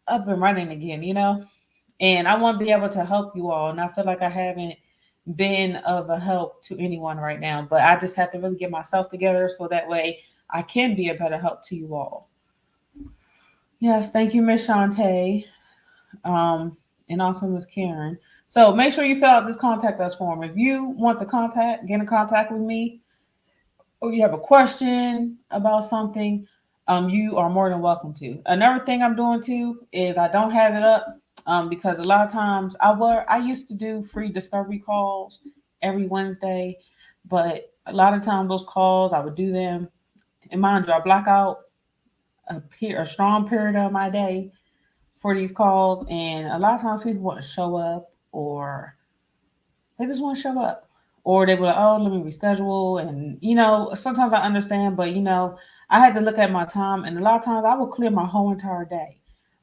up and running again, And I want to be able to help you all, and I feel like I haven't been of a help to anyone right now, but I just have to really get myself together so that way I can be a better help to you all. Yes, thank you, Miss Shantae, um, and also Miss Karen. So make sure you fill out this contact us form. If you want to get in contact with me, or you have a question about something, you are more than welcome to. Another thing I'm doing too is I don't have it up because a lot of times I used to do free discovery calls every Wednesday, but a lot of times those calls I would do them. And mind you, I block out a strong period of my day for these calls, and a lot of times people want to show up or they just want to show up. Or they were like, oh, let me reschedule. And, sometimes I understand, but, I had to look at my time. And a lot of times I would clear my whole entire day.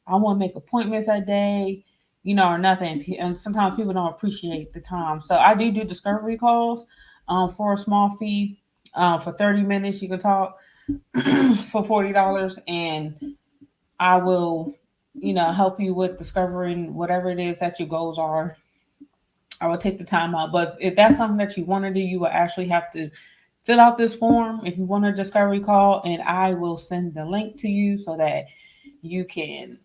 I want to make appointments that day, or nothing. And sometimes people don't appreciate the time. So I do discovery calls for a small fee. For 30 minutes, you can talk for $40. And I will, help you with discovering whatever it is that your goals are. I will take the time out. But if that's something that you want to do, you will actually have to fill out this form if you want a discovery call, and I will send the link to you so that you can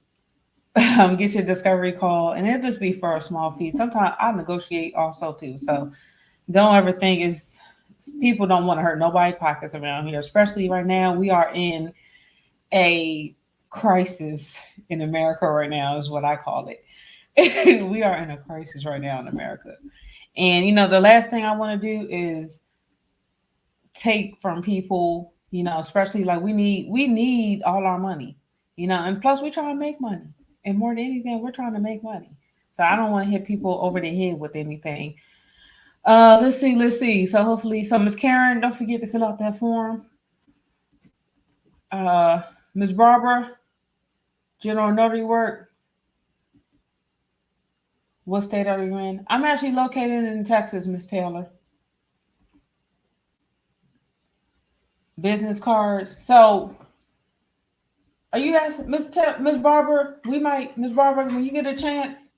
get your discovery call, and it'll just be for a small fee. Sometimes I negotiate also too, so don't ever think it's people don't want to hurt nobody's pockets around here, especially right now. We are in a crisis in America right now, is what I call it. We are in a crisis right now in America. And the last thing I want to do is take from people, especially like we need all our money, and plus we're trying to make money. And more than anything, we're trying to make money. So I don't want to hit people over the head with anything. Let's see. So hopefully, so Miss Karen, don't forget to fill out that form. Uh Miss Barbara, general notary work. What state are you in? I'm actually located in Texas, Miss Taylor. Business cards. So are you asking Miss Barbara? Miss Barbara, when you get a chance,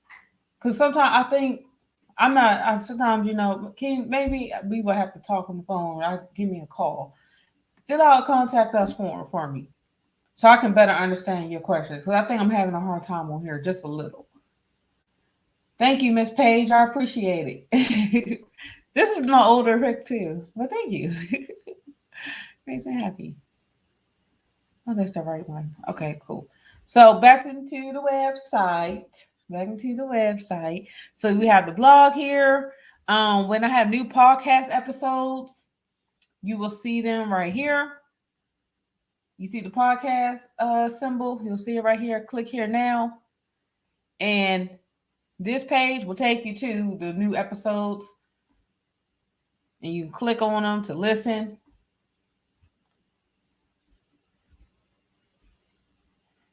because sometimes I think I'm not. Sometimes can maybe we will have to talk on the phone. Give me a call. Fill out a contact us form for me, so I can better understand your questions. Because I think I'm having a hard time on here, just a little. Thank you, Miss Page. I appreciate it. This is my older Rick too. Well, thank you. Makes me happy. Oh, that's the right one. Okay, cool. So back into the website. Back into the website. So we have the blog here. When I have new podcast episodes, you will see them right here. You see the podcast symbol. You'll see it right here. Click here now, and this page will take you to the new episodes, and you can click on them to listen.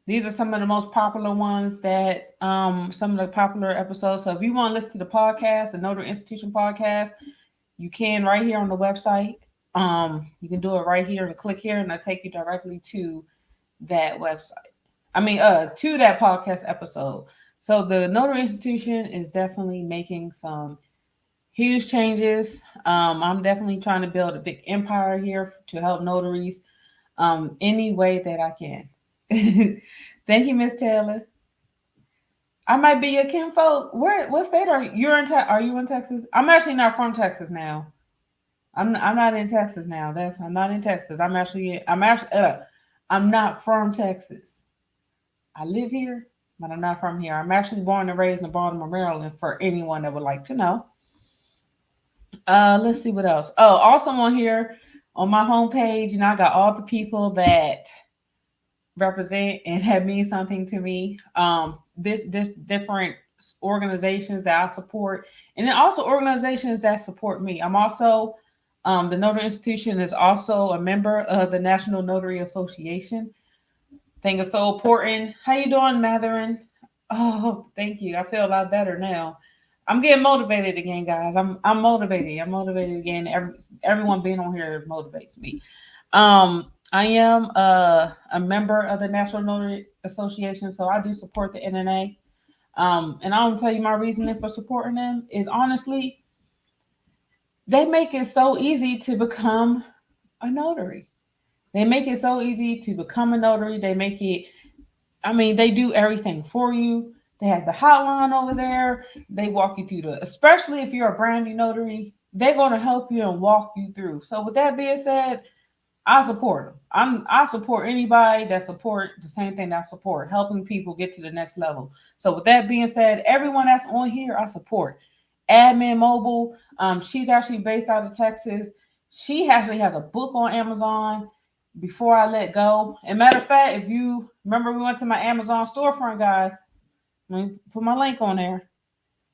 These are some of the most popular ones that some of the popular episodes. So if you want to listen to the podcast, the Notre Institution podcast, you can right here on the website. You can do it right here and click here, and I take you directly to that website. To that podcast episode. So the Notre Institution is definitely making some huge changes. I'm definitely trying to build a big empire here to help notaries any way that I can. Thank you, Miss Taylor. I might be your kinfolk. What state are you? Are you in Texas? I'm actually not from Texas now. I'm not in Texas now. I'm not in Texas. I'm not from Texas. I live here, but I'm not from here. I'm actually born and raised in Baltimore, Maryland. For anyone that would like to know. Let's see what else. Oh, also on here on my homepage, I got all the people that represent and have mean something to me. This different organizations that I support, and then also organizations that support me. I'm also the Notary Institution is also a member of the National Notary Association. I think it's so important. How you doing, Matherin? Oh, thank you. I feel a lot better now. I'm getting motivated again, guys. I'm motivated. I'm motivated again. Everyone being on here motivates me. I am a member of the National Notary Association, so I do support the NNA. And I'll tell you my reasoning for supporting them is honestly, they make it so easy to become a notary. They make it so easy to become a notary. They do everything for you. They have the hotline over there. They walk you through especially if you're a brand new notary, they're going to help you and walk you through. So with that being said, I support them. I support anybody that support the same thing that I support, helping people get to the next level. So with that being said, everyone that's on here, I support. Admin Mobile, she's actually based out of Texas. She actually has a book on Amazon. Before I let go, and matter of fact, if you remember, we went to my Amazon storefront, guys. Let me put my link on there.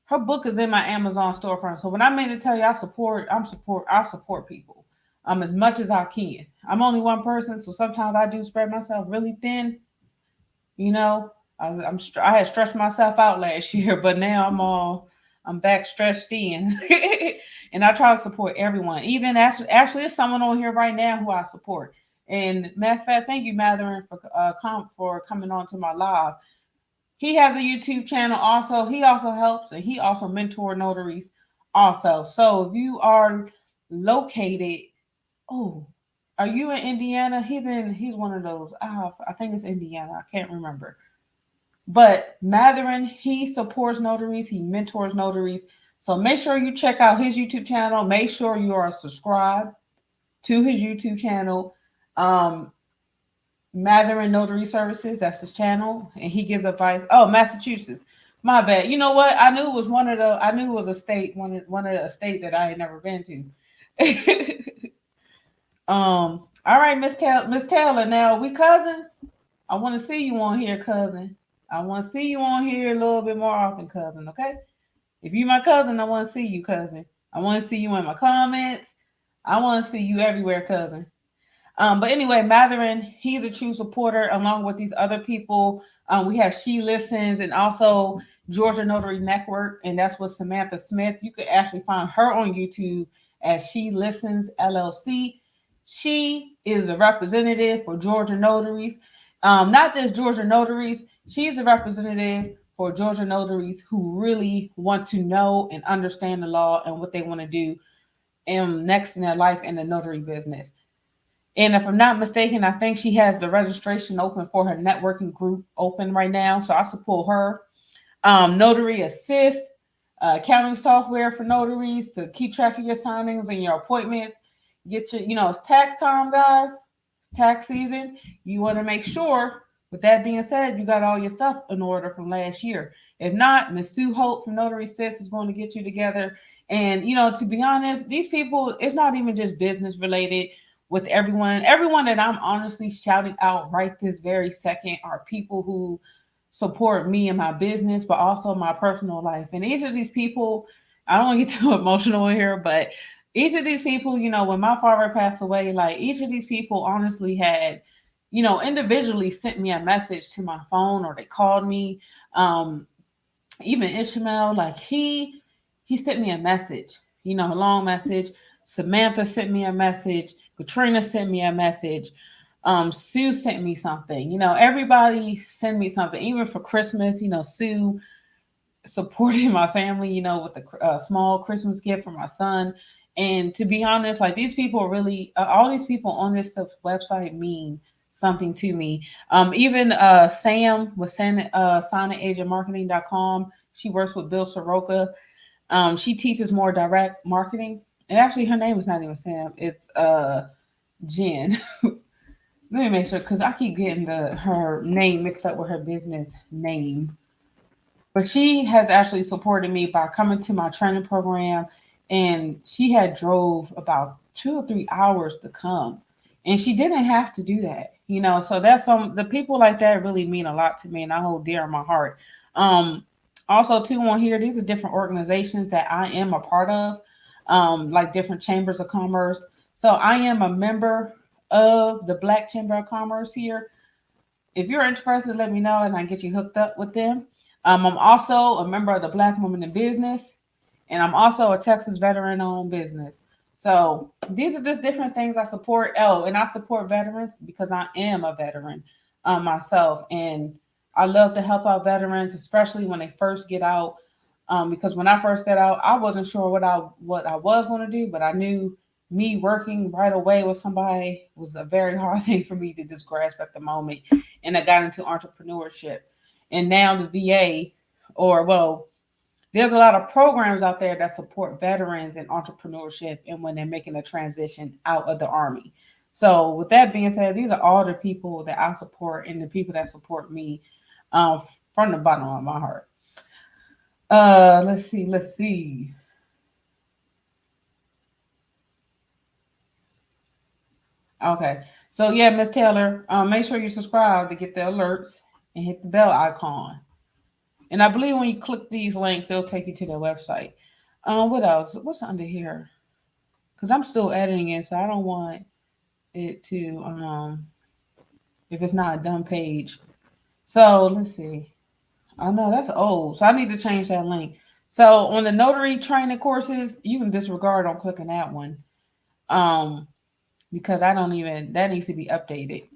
Her book is in my Amazon storefront. So when I made it tell you I support people as much as I can. I'm only one person, so sometimes I do spread myself really thin. I had stretched myself out last year, but now I'm back stretched in. And I try to support everyone. Even actually there's someone on here right now who I support. And matter of fact, thank you, Matherin, for coming on to my live. He has a YouTube channel also. He also helps, and he also mentor notaries also. So if you are located, are you in Indiana? He's one of those. I think it's Indiana. I can't remember. But Matherin, he supports notaries. He mentors notaries. So make sure you check out his YouTube channel. Make sure you are subscribed to his YouTube channel. Matherin Notary Services, that's his channel, and he gives advice. Oh, Massachusetts, my bad. You know what? I knew it was a state, one of the state that I had never been to. All right, Miss Taylor. Now we cousins. I want to see you on here, cousin. I want to see you on here a little bit more often, cousin. Okay? If you my cousin, I want to see you, cousin. I want to see you in my comments. I want to see you everywhere, cousin. But anyway, Matherin, he's a true supporter along with these other people. We have She Listens and also Georgia Notary Network, and that's with Samantha Smith. You could actually find her on YouTube as She Listens LLC. She is a representative for Georgia notaries, not just Georgia notaries. She's a representative for Georgia notaries who really want to know and understand the law and what they want to do next in their life in the notary business. And if I'm not mistaken, I think she has the registration open for her networking group open right now. So I support her. Notary Assist, accounting software for notaries to keep track of your signings and your appointments. get your, it's tax time, guys. It's tax season. You want to make sure, with that being said, you got all your stuff in order from last year. If not, Miss Sue Hope from Notary Sis is going to get you together. And, to be honest, these people, it's not even just business related with everyone. Everyone that I'm honestly shouting out right this very second are people who support me and my business, but also my personal life. And each of these people, I don't want to get too emotional in here, but each of these people, when my father passed away, like each of these people honestly had, individually sent me a message to my phone or they called me. Even Ishmael, like he sent me a message, a long message. Samantha sent me a message. Katrina sent me a message. Sue sent me something. Everybody sent me something. Even for Christmas, Sue supporting my family, with a small Christmas gift for my son. And to be honest, like these people really, all these people on this website mean something to me. Even Sam with SonAgentMarketing.com. She works with Bill Soroka. She teaches more direct marketing. And actually, her name is not even Sam. It's Jen. Let me make sure because I keep getting her name mixed up with her business name. But she has actually supported me by coming to my training program, and she had drove about 2 or 3 hours to come, and she didn't have to do that. So that's the people like that really mean a lot to me, and I hold dear in my heart. Um, Also, too, on here, these are different organizations that I am a part of, like different chambers of commerce. So I am a member of the Black Chamber of Commerce here. If you're interested, let me know and I can get you hooked up with them. I'm also a member of the Black Women in Business, and I'm also a Texas veteran-owned business. So these are just different things I support. Oh, and I support veterans because I am a veteran myself, and I love to help out veterans, especially when they first get out. Because when I first got out, I wasn't sure what I was going to do, but I knew me working right away with somebody was a very hard thing for me to just grasp at the moment. And I got into entrepreneurship. And now the VA, or well, there's a lot of programs out there that support veterans in entrepreneurship and when they're making a transition out of the Army. So, with that being said, these are all the people that I support and the people that support me uh, from the bottom of my heart. Let's see. Okay. So yeah, Miss Taylor, make sure you subscribe to get the alerts and hit the bell icon. And I believe when you click these links, they'll take you to their website. What else? What's under here? Because I'm still editing it, so I don't want it to if it's not a done page. So let's see. Oh no, that's old. So I need to change that link. So on the notary training courses, you can disregard on clicking that one. Um, because I don't even that needs to be updated.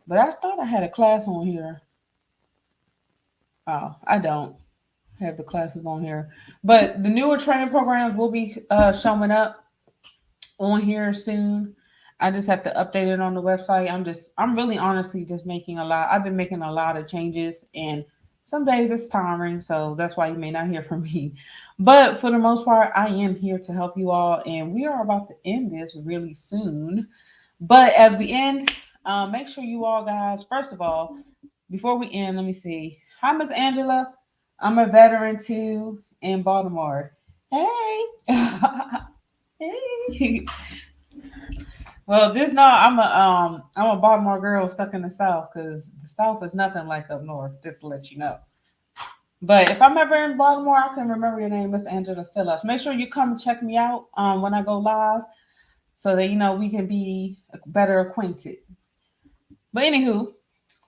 But I thought I had a class on here. Oh, I don't have the classes on here. But the newer training programs will be showing up on here soon. I just have to update it on the website. I'm really honestly just making a lot. I've been making a lot of changes, and some days it's tiring, so that's why you may not hear from me. But for the most part, I am here to help you all, and we are about to end this really soon. But as we end, make sure you all guys, first of all, before we end, let me see. Hi, Miss Angela. I'm a veteran too in Baltimore. Hey. Hey. Well, this no, I'm a Baltimore girl stuck in the South because the South is nothing like up north. Just to let you know. But if I'm ever in Baltimore, I can remember your name, Miss Angela Phillips. Make sure you come check me out when I go live, so that we can be better acquainted. But anywho,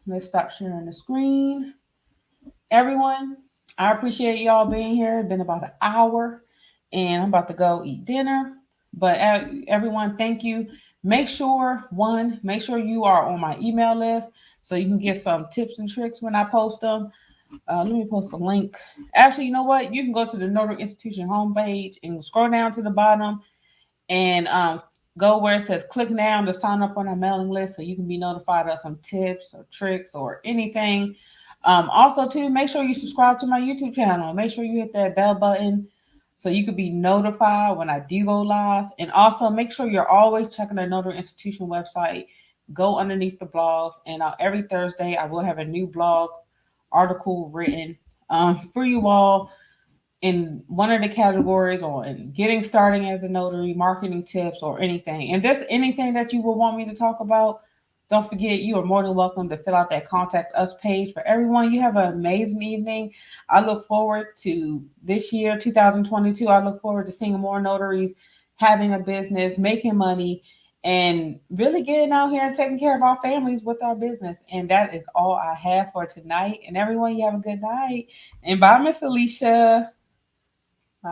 let's stop sharing the screen. Everyone, I appreciate y'all being here. It's been about an hour, and I'm about to go eat dinner. But everyone, thank you. Make sure you are on my email list so you can get some tips and tricks when I post them. Let me post a link. Actually, you know what? You can go to the Notre Institution homepage and scroll down to the bottom and go where it says click now to sign up on our mailing list so you can be notified of some tips or tricks or anything. Also, too, make sure you subscribe to my YouTube channel. Make sure you hit that bell button so you could be notified when I do go live. And also make sure you're always checking the Notary Institution website. Go underneath the blogs, and every Thursday I will have a new blog article written for you all in one of the categories on getting starting as a notary, marketing tips, or anything. And there's anything that you would want me to talk about, don't forget you are more than welcome to fill out that contact us page. For everyone, you have an amazing evening. I look forward to this year, 2022. I look forward to seeing more notaries having a business, making money, and really getting out here and taking care of our families with our business. And that is all I have for tonight. And everyone, you have a good night. And bye, Miss Alicia. Bye.